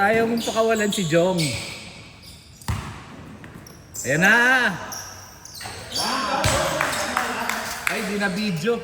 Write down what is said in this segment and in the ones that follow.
ayaw mong pakawalan si Jong. Ayan na! Ay, di na video.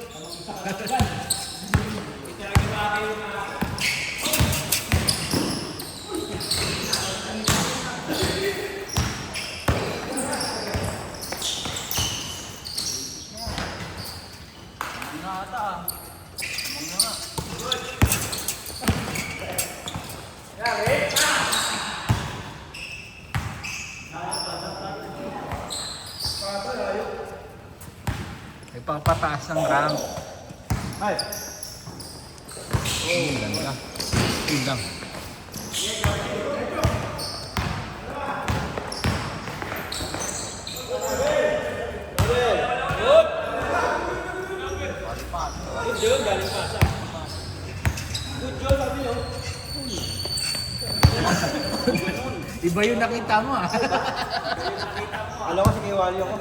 May pangpataas ng rank. Ay! Oh, ganda. Yun lang. Iba yung nakita mo ah. Alam ko si Kiwali ako.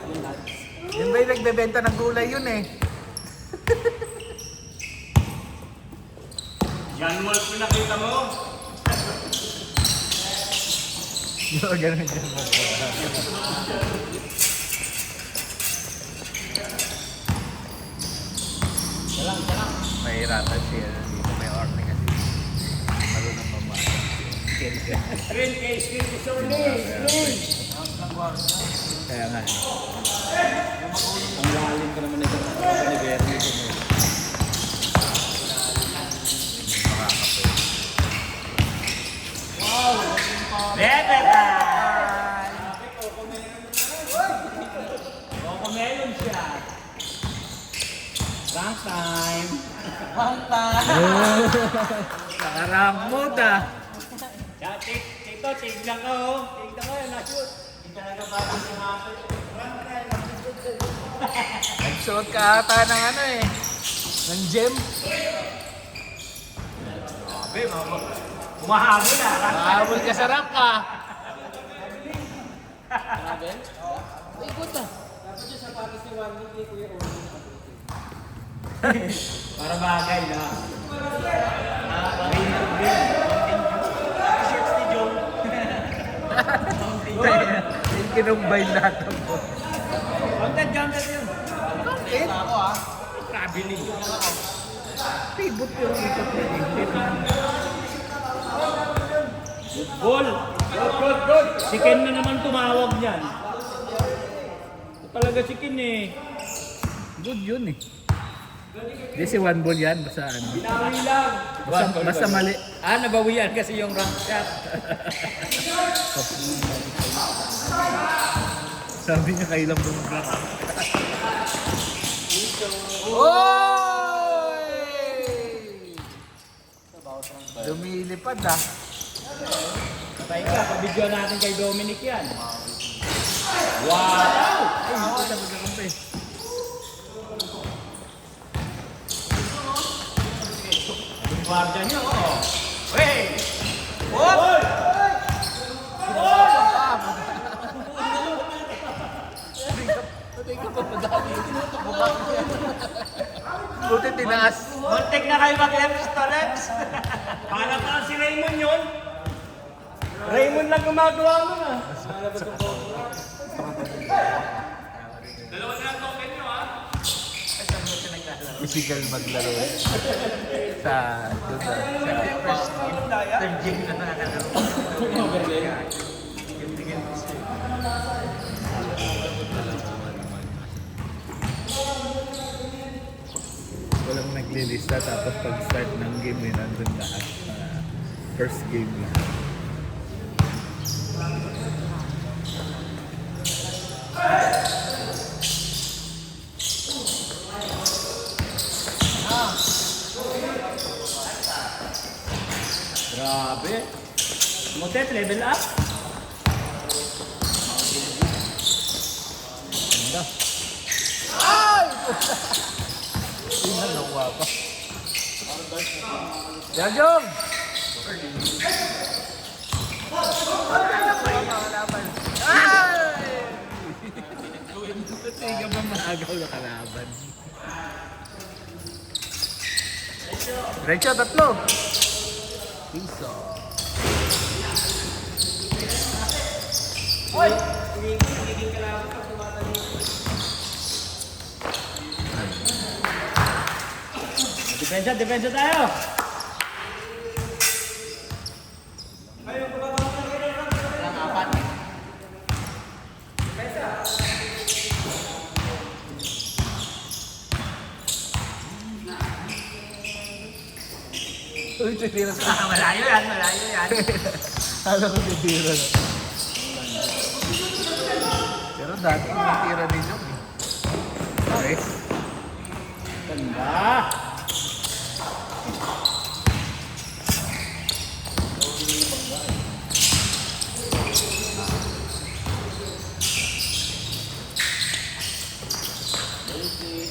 Yun ba yung nagbebenta ng gulay yun eh? Yan mo yung nakita mo? Yung ganun dyan mo. Mahirapan siya dito. May orne kasi. Marunong pamata. Screen case, Kaya nga. Ang lalim ka naman ito. Ni Bernie ito mo. Melon siya. Rank time. Rank time. Nakarank mode ah. Tito, tignan ka oh. Tignan ka yun, na-shoot. Hindi talaga bagong sumapit. Nagsuot ka ata ng ano eh. Ng gem. Sabi, humahabol na. Mahabol ka sa rank ah. Ay, good ah. Para bagay na. Yung kinumbay lahat ng mo. Counted yun. Eh, Ako ah. Traveling. pivot yung ikot na Goal. Good. Si Ken na naman tumawag niyan. Ito talaga si Ken eh. Good yun eh. Hindi si one ball yan, basta ano. Binawi lang. Basta mali. Nabawian kasi yung rank shot. Sabi niya kailang bumagak. Oy! Lumilipad ah. Patay ka, pabidyo natin kay Dominic yan. Wow! Ay, hindi ko siya magkakampi. Yung guardia niyo, oh. Hey! Patay ka pa madami. Buti tinaas. Muntik na kayo mag-leps to leps. Para pa si Raymond yun. Raymond lang gumagawa mo na. Physical maglaro sa doon sa Third game na nakakalaro. walang naglilista tapos pag start ng game eh nandun lahat. First game na. Grabe. Motet, level up. Ganda. Ay! Sinalawa pa. Yan, Jong! Ay! Kasi ka ba maagaw na kalaban? Diretso, tatlo. Piso. Depensa tayo! Uy, titira sa... Malayo yan. Alam ko titira na. Pero dati yung tira din yun eh. Okay. Ganda!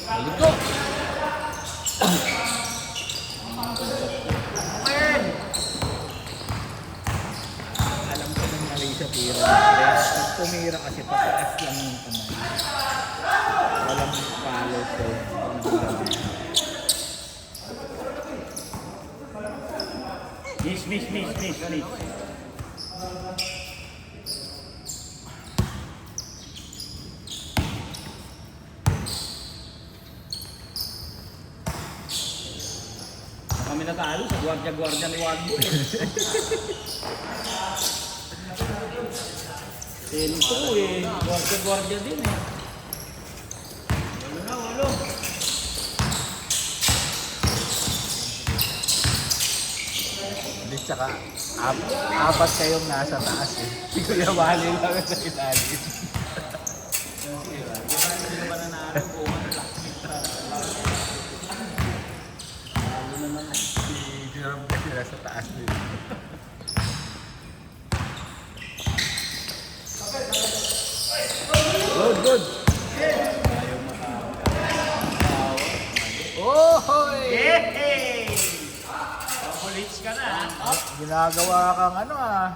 Balik ko! Alam ko nang mali sa tira. Pag tumira kasi pataas lang yung kamay. Walang follow through. Miss. Kami natalo sa gwardiya ni Wagbo eh. 10-2 eh. Gwardiya din eh. Walo. Hindi, tsaka apat kayong nasa taas eh. Si Kuya Wally lang sa ilalim. Si Jerome kasi nasa taas din. Good. Oh, hoy! Yehey! Kulit ka na. Ginagawa kang ano ah.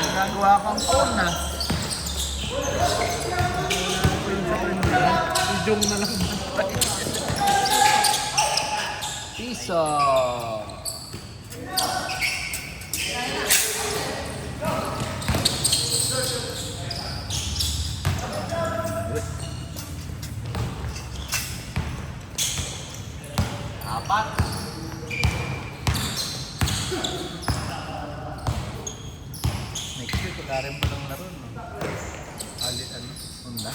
Ginagawa kang phone ah. Ijong na lang. Piso. Apat. Next week, wala rin palang laro, no? Honda?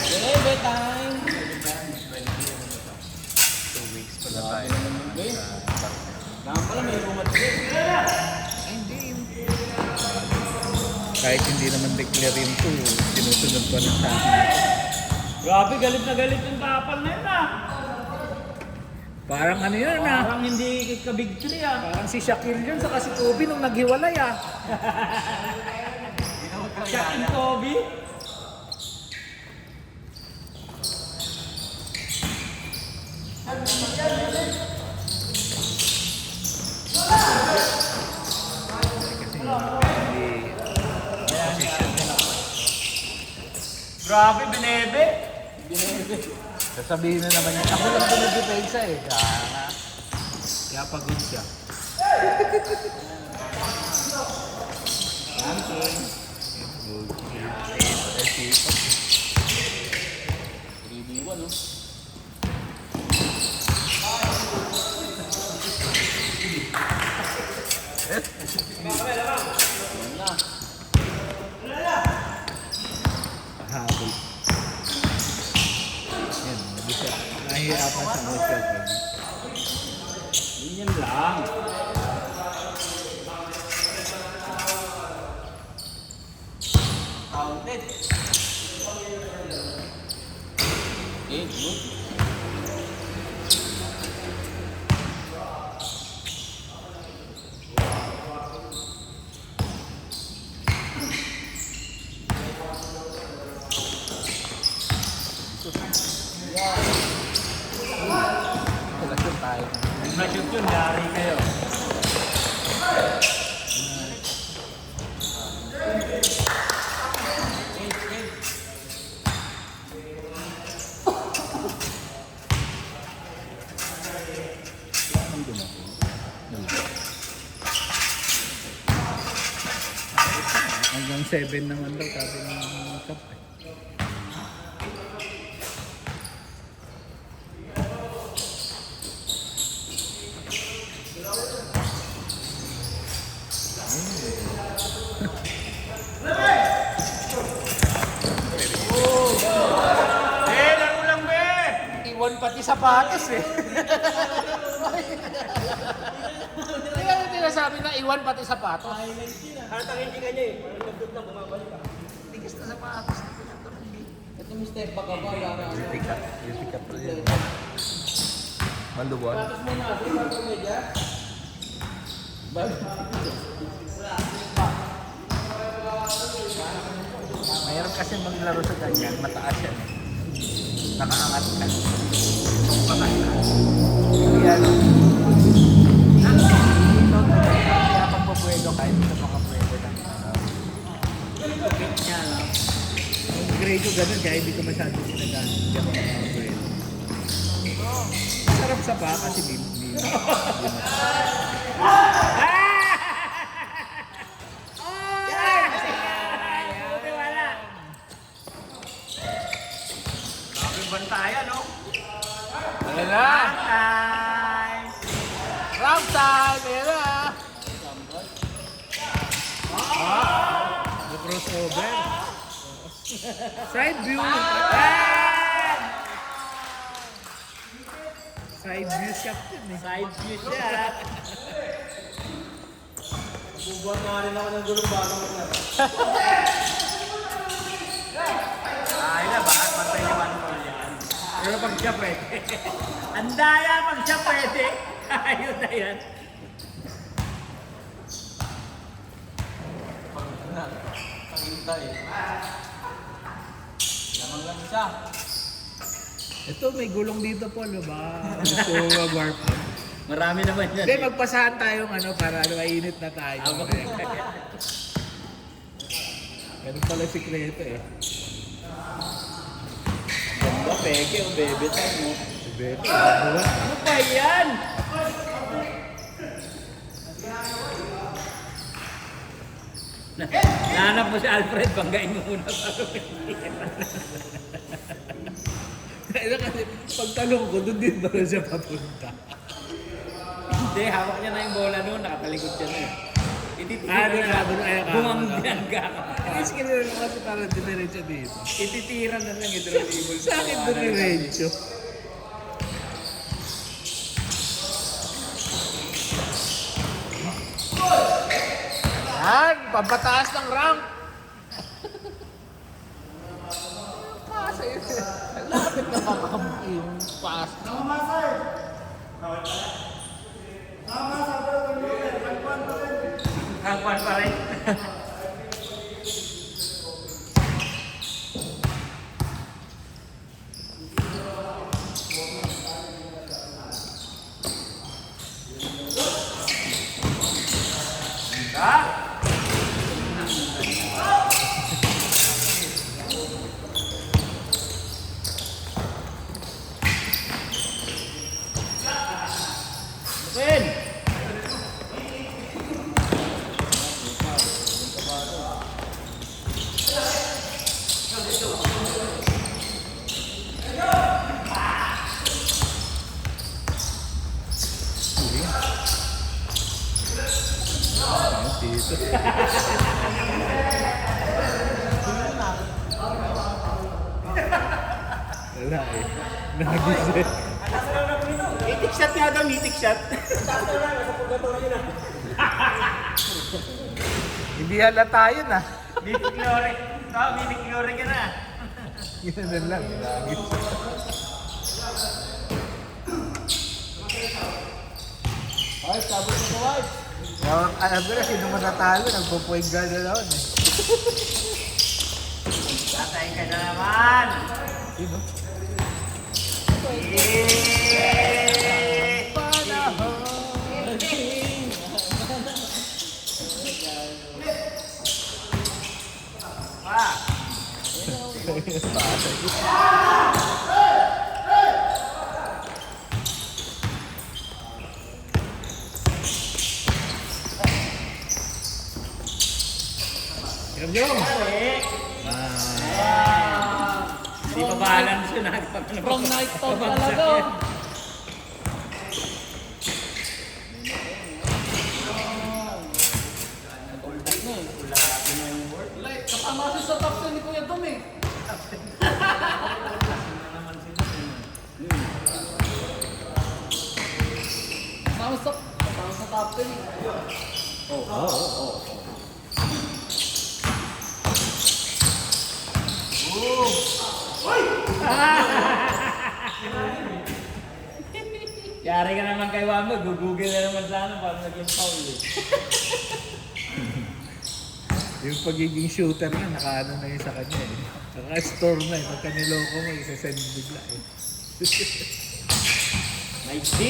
Bebe time! 2 weeks pala tayo. Naman pala may rumat din. Kahit hindi naman declare yung 2, sinusunod pa rin sa akin. Grabe, galit na galit yung tapal na yun ah. Parang ano yun ah. Parang hindi ka-big three ah. Parang si Shaquille yun sa si Kobe nung naghiwalay ah. Shaq and Kobe. Kasi hindi Grabe, binebe. Sasabihin na naman niya, ako lang pinadepensa eh. Kaya pagod siya. pahabol. Yan, bisa. Nahihirapan sa motion. Ganyan lang. Counted. Okay, good. Relasyon tayo. Na-shoot yun, yari kayo. 7 naman daw, sabi ng Kap. Laro lang, be! Iwan pati sapatos eh. Hindi ka sinasabi na iwan pati sapatos. Hatang hindi ka niya eh. Nagdot lang, bumabalik ka. Tigas na sapatos. Ito may step back ka ba? Maluwan. Tapos mo na, di ba ito medya? Mayroon kasi maglaro sa ganyan, mataas yan eh. Nakaangat ka. Pakas na. Hindi ano. Kaya pagpapwedo kahit ito makapwedo lang. Niya, no? Yung grade ko ganun, kaya hindi ko masyado sinagaan. Hindi ako makapagpwede. Sarap sa pa kasi hindi Daming bantayan, no? Ayan na! Round time! Ayan na! the crossover. Side view. Side view shot yun eh. Side view siya. Bubuhat na rin ako ng gulong bago mo na. Ay na, bakit pantay naman ko yan? Pero pag siya pwede. Ang daya pag siya pwede. Ayun na yan. Pangintay. Lamang lang isa. Ito may gulong dito po, no ba? Gusto ko mag-warp. Marami naman yan. Hindi, magpasahan tayong ano para mainit na tayo. Ganun pala sikreto eh. Ganda, peke, o bebe tayo mo. Bebe, buwan. Ano ba yan? Nahanap mo si Alfred, banggain mo muna para Kaya kasi pagtalong ko, doon din ba siya papunta? Hindi, hawak niya na yung bola noon, nakatalikod siya na. Ah, di ka, doon ayaw ka. Bumangga ka. Mas kinala ko kasi parang diniretso dito. Ititira na lang yung dribble. Sa akin diniretso. Yan! Pampataas ng rank! Pass eh. Lapit na makakampi yung pass. Hangpan pa rin. Win! Dito. Wala eh. Nagising. Itik shot nga daw, itik shot. Hindi halata yun ah. Mitik Lore. Oh, mitik Lore ka na. Ganun lang. Nagis. Ay, sabi ko sa wife. Alam ko na sino matatalo, nagpo-point guard na naman eh. Tatay ka na naman. Sino? Eh! Yung. Hindi pa balance yun. From night out talaga. Kasama siya sa top 10 ni Kuya Dom eh. Kasama sa top 10 eh. Yari ka naman kay Wamo, gugugil na naman sana paano naging foul eh. Yung pagiging shooter na, nakaano na yun sa kanya eh. Naka-store na eh. Pagka niloko mo, isa-send bigla eh. Nice D!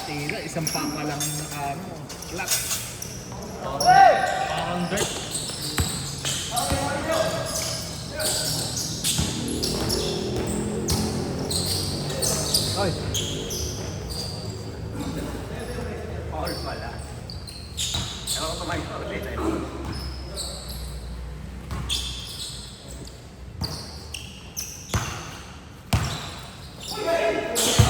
Tira, isang paka lang yung naka-ano. Lock. Parang dirt. Oy! Foul pala. Ewan ko tumayo pa ulit eh.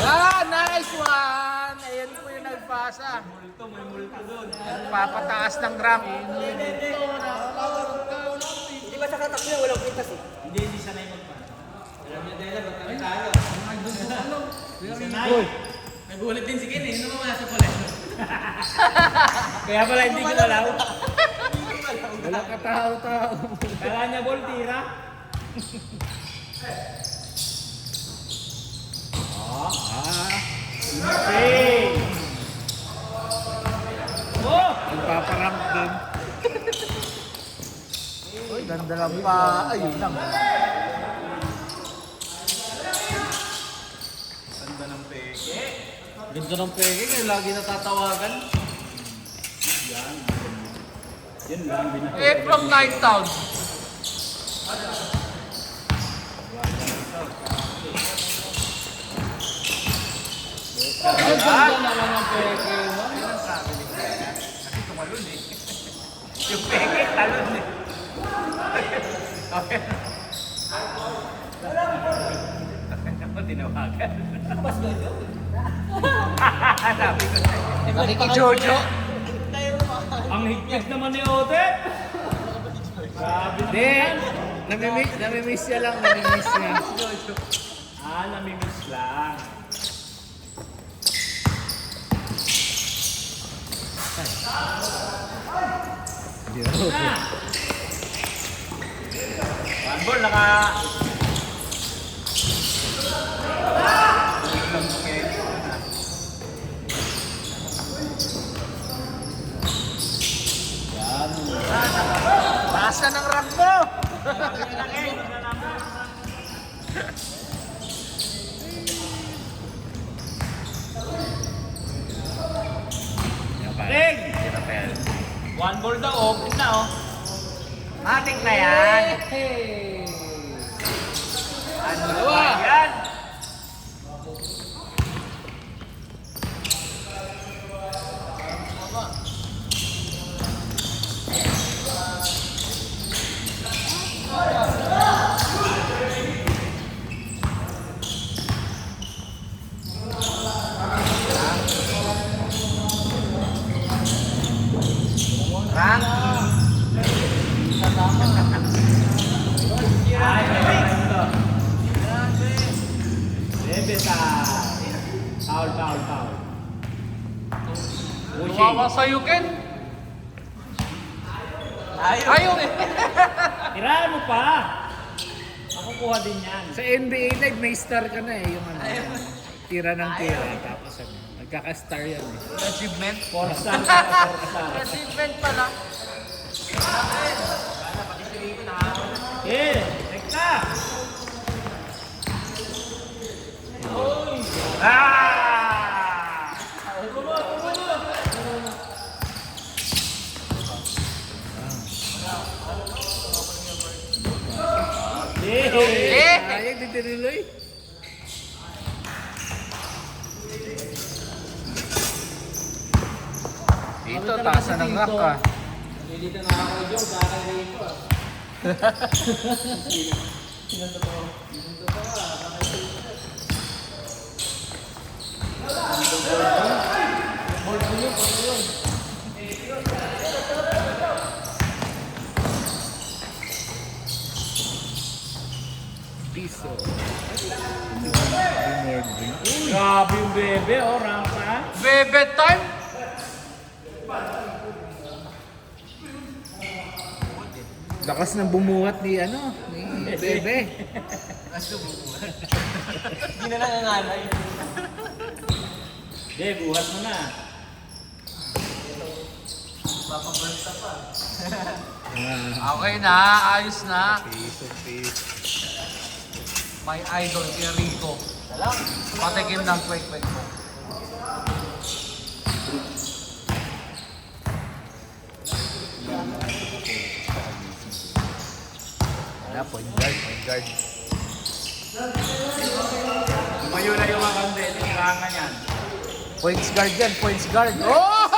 Ah, nice one! Ayan po yung nagpasa. May multo doon. Papataas ng rank. Di ba sa katak niya walang pintas eh? Hindi sanay magpasa. Alam niya dahil ba't kami talo? Sanay. Nagulit din si Ken eh. Ano mamasa pala? Kaya pala hindi ko alaw. Wala katao-tao. Kala niya ball, tira. Okay. Oh! Nagpaparank din. Uy, ganda lang pa. Ayun lang. Ganda ng peke. Ganda ng peke kaya lagi natatawagan. Yan lang, Eh, from Night Town. Ang ganda naman ng peke. Kasi tumalun eh. Yung peke, talon eh. Okay. Ako tinawagan. Sabi ko sa'yo. Nakikijojo. Ang higpit naman ni Odet. Grabe Hindi. Namimiss niya lang. Namimiss niya. Namimiss lang. Na! One ball, naka... Taas na ng rank mo. Ring! One ball daw, open na oh. Matik na yan. Ano ba yan? Rank. Ay, ito. Debeta. Foul, foul, foul. Tumawa sa'yo, Ken. Ayaw eh. Tirahan mo pa. Makukuha din yan. Sa NBA Live, may star ka na eh. Yung ano. Tira ng tira. Tapos ano. Nagkaka-star yan eh. Achievement. 4 star. 4 star. Achievement pala. Eh, tekta. Ah! Eh! Ayag, di tinuloy. Dito, tasa ng rack ah. Hindi dito nakaka-jong sa akin rito ah. Sino totoo? Piso. Grabe yung bebe, oh, rampa. Bebe time! Lakas ng bumuhat ni ano, ni Bebe. Hindi na nangangalay. Hindi, buhat mo na. Papabalsa pa. Okay na, ayos na. Piso, piso. My idol, si Rico. Patikim ng kwek-kwek mo. Wala, point guard, point guard. Tumayo na yung mga kandel, kailangan yan. Points guard yan, points guard. Oh!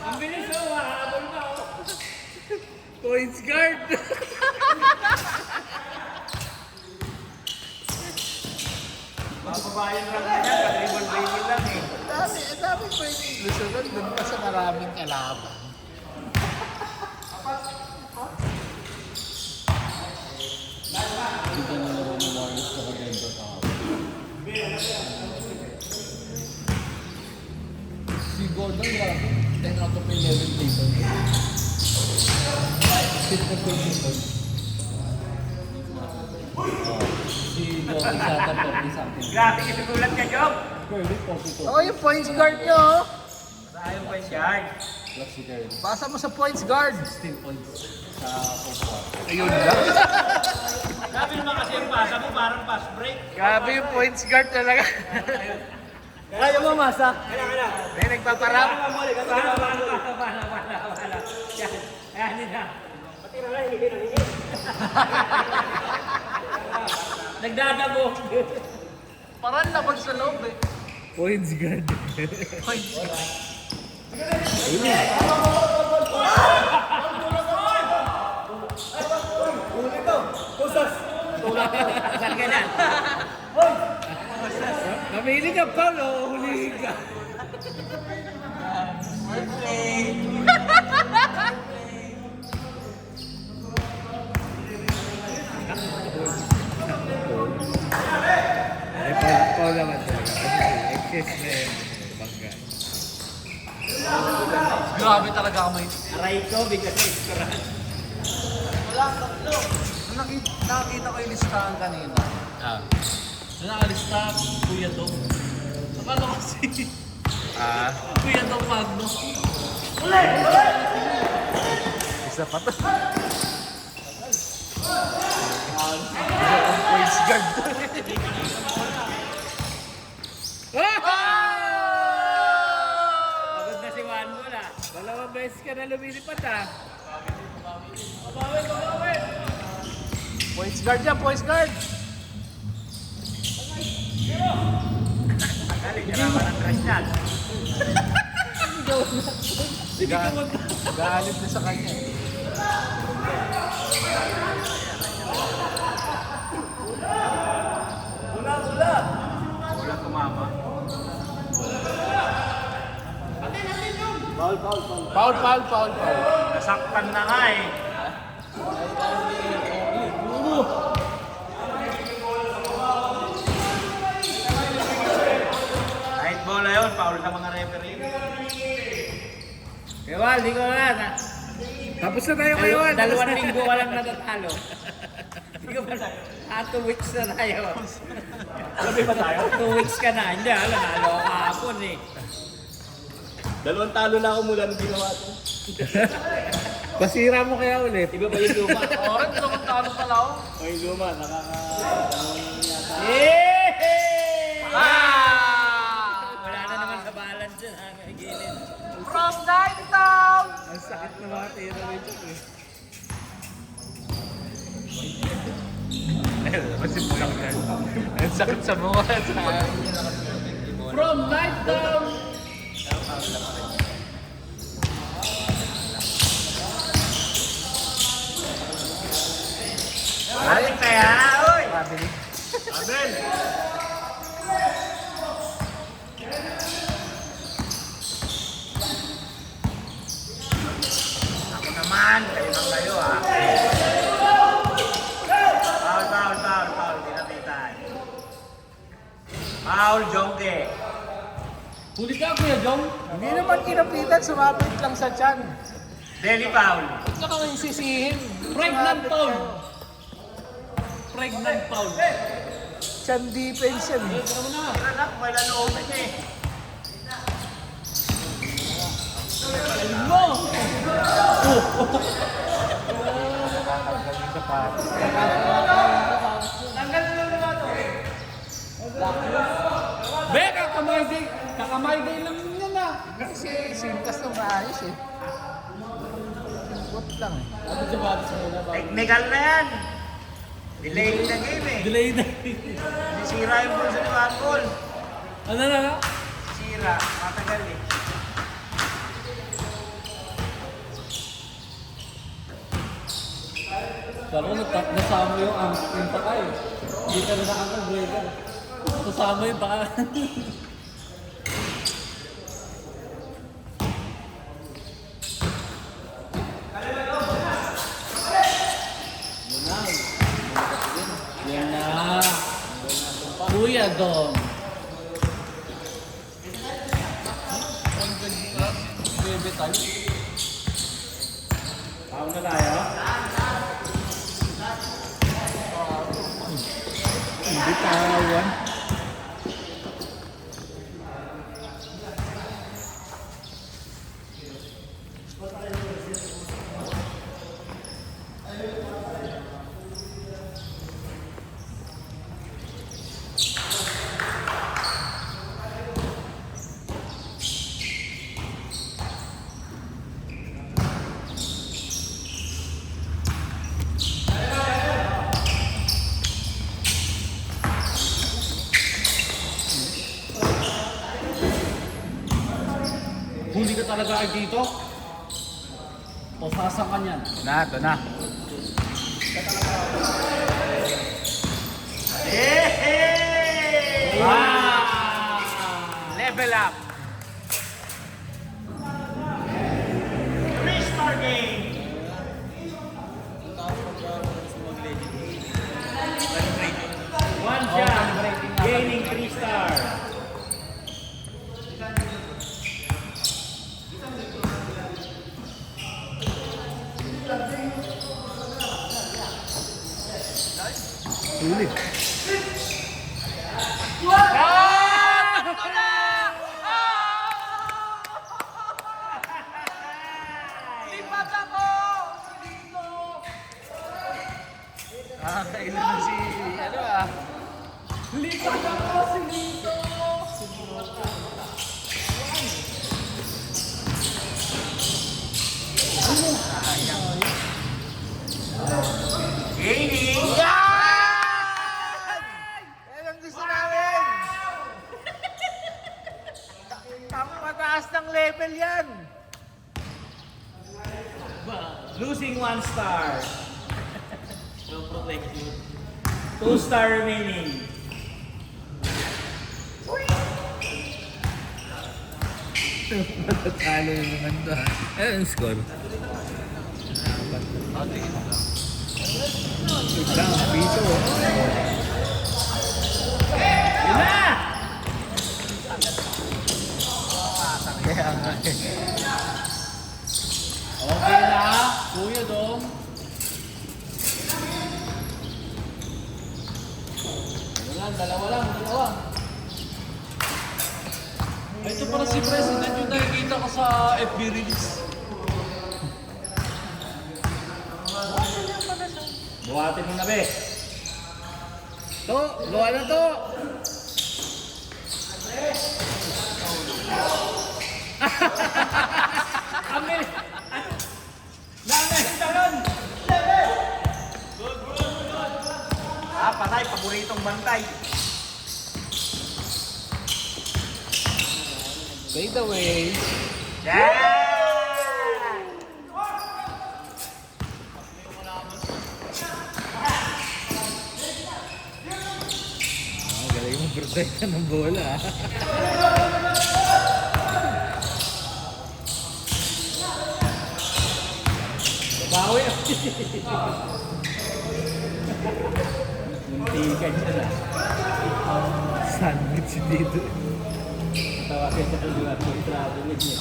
Ang bilis, oh, habol na, oh. Points guard! Bababayan lang na yan, dribble dribble lang eh. Dami pwede ilusugan doon pa sa maraming kalaban. Si Gordon, 10 out of 11 people. 50 points. Si Gordon sa top of something. Grabe kasi gulat ka, Job. Oh, yung points guard nyo! oh. Ayaw pa siya. Pasa mo sa points guard. 16 points sa football. Ayun lang. Grabe naman kasi yung pasa mo, parang pass break. Grabe yung points guard talaga. Ayaw mo masa. May nagpaparap. Wala. Yan na. Nagdadago. Parang labag sa loob eh. Points guard. Points. Saan ka na? Namili ka pa, no? Huli ka. Ay, Paul naman talaga. Excess na yun. Bangga. Grabe talaga kami. Aray ko, bigla sa restaurant. Nakita ko yung listahan kanina. So nakalista, Kuya Dong. Akala ko si Kuya Dong Magno. Isa pa to. Isa pang points guard. Pagod na si Juan mo na. Dalawang beses ka na lumilipat ah. Points guard yan, points guard. Galing ka naman ang crush niyan. Galit na sa kanya. Wala tumama. Foul. Nasaktan na nga eh. Kahit bola yun, foul sa mga referee. Kewal, di ko na. Tapos na tayo kayo. Dalawang linggo walang natatalo. Hindi ko pa na. 2 weeks na tayo. Sabi pa tayo? 2 weeks ka na. Hindi, nalo ako kahapon eh. 2 talo na ako mula nung ginawa ito. Pasira mo kaya ulit. Iba ba yung luma? Oran, dalawang talo pala ako. O yung luma, Yay! Wala na Ah! naman sa balance dyan. May gilid. From Ninetown! Ang sakit na mga tira nito eh. Masipulak yan. Ang sakit sa mukha. From night down. Balik kaya, oy! Abel! Ako naman, kayo lang kayo ha. Foul, dinapitan. Foul, Jongge. Huli ka, Kuya Jong. Hindi naman kinapitan, sumapit lang sa tiyan. Belly foul. Huwag ka kang sisihin. Pregnant foul. Pregnant foul. Tiyan defense yan. Tara mo na. Anak, may lalooban eh. Galing mo. Be, kakamay day lang yan ah. Kasi sintas ng maayos eh. What lang eh. Ano siya ba sa muna ba? Technical na yan. Delay na game eh. Delay na. Sisira yung bulsa ni Wangol. Ano na? Sisira, matagal eh. Kala ko nasama yung pakay. Hindi ka na nakaka-breaker. Nasama yung pakay. Yan na. Kuya Dong. Bebe tayo. Foul na tayo. Hindi tawan. Huli ka talaga ay dito? O sasang ka niyan? Ito na. Level up. Three-star game. One shot, gaining 3-star. Sulit. Kailan si ano ah. Lipat ako si Lito! Gaining. Yan ang gusto namin. Ang mataas ng level yan. Losing 1 star. 2 star remaining. Matatalo yung naman to. Ano ang score? Isang piso. Yun na! Kaya nga eh. Okay na, Kuya Dong. Dalawa lang. Ito para si President yung nakikita ko sa FB Reels. Buhatin mo na, be. To, gawa na to. Amil! Nanay, talon! bantay. Fade away. Yeah! Galing mo protect ka ng bola. Bawi. Muntikan siya na. Sandwich dito. Tawagan siya ng mga kontrado niya.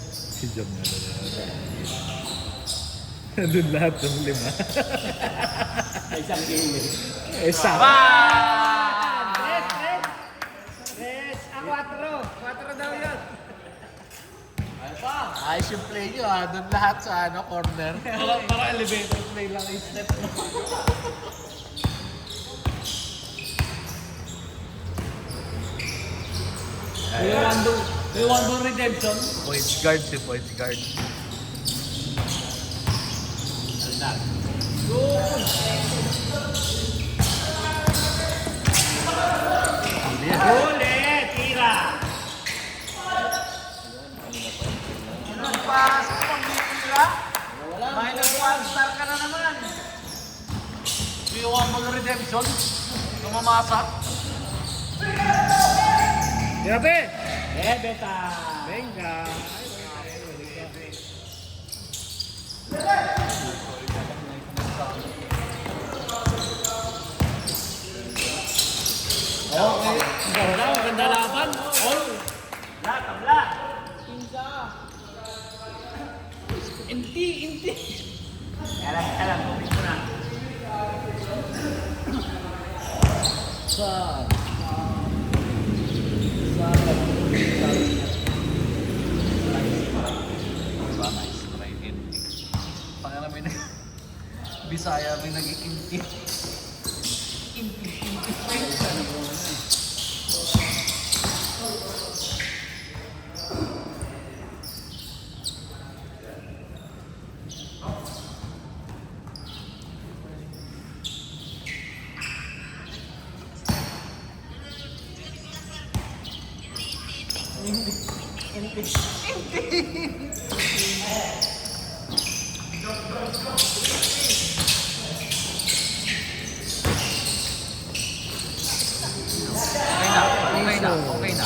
Si Jom na rin. Nandun lahat ng 5. May isang game eh. Eh, sa... Yes! Ang 4. 4 daw yun. Ayos yung play nyo ha. Doon lahat sa corner. Para elevator play lang yung step. May one more redemption. Point guard si point guard. Huli! Tira! Anong pasok pang tira? Minus 1 star ka na naman. May one more redemption. Tumamasak. Grabe! Beta! Venga! Okay. Maganda laban. All. Tabla. Inti. Alam. Bumit mo na. Diba, nice try din. Pangalan may Bisaya may nag-inti. Okay na.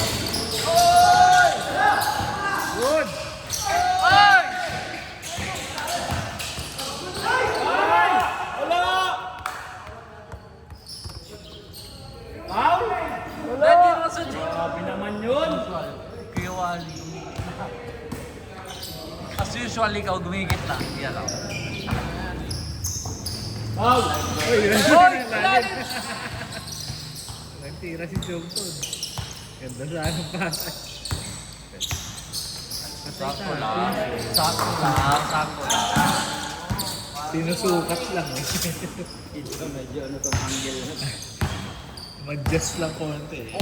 Good! Pwede mo sa Grabe naman yun. Kuya Wally. As usual, ikaw gumigit na. Yan lang. Foul. Hoy! Lalim! Nagtira si Jompton. Ganda sa anong pasay. Sakto lang. Sinusukat lang eh. Ito medyo ano tong angle na. Mag-adjust lang konti eh.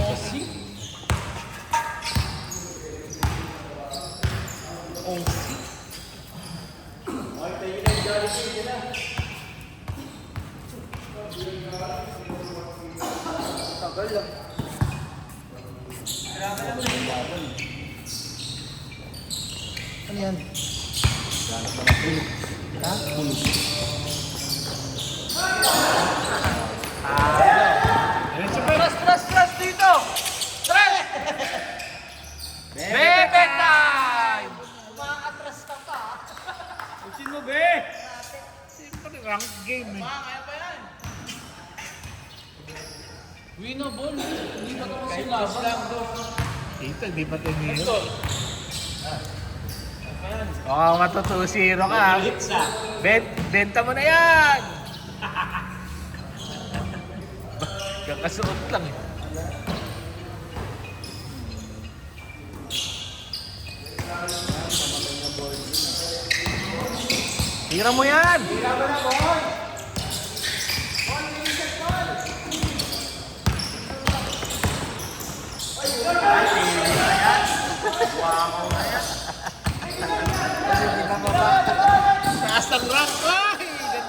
Ano yan? Press dito! Press! Bebe time! Umaatras ka pa. Sino be? Siyempre rank game eh. Kaya pa yan. Winnable. Hindi ba naman sila? Dito, di pa tiniro. Oo, matutusiro ka. Benta mo na yan! Kakasuot lang eh. Tira mo yan! Taas ng rank! Ay! Ganda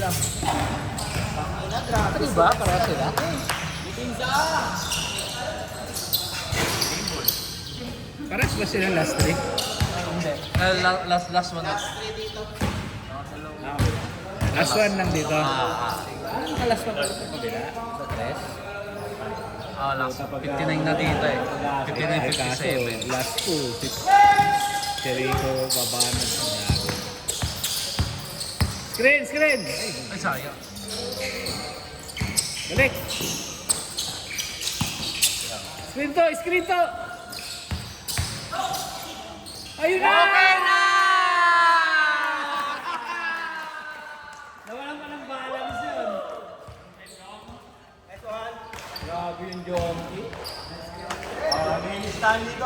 lang. Ano ba? Para sila? Paras ba sila last 3? Last one. Last one lang dito. Anong kalas pa pala sa kabila? Sa tres? Last 59 na dito eh. 59-57. Last 2. Si Rico, babanat sa Yago. Screen! Ay, sayang. Balik! Screen to! Ayun na! Okay na! Nawalan pa ng balance yun. Grabe yung Jonky. May listahan dito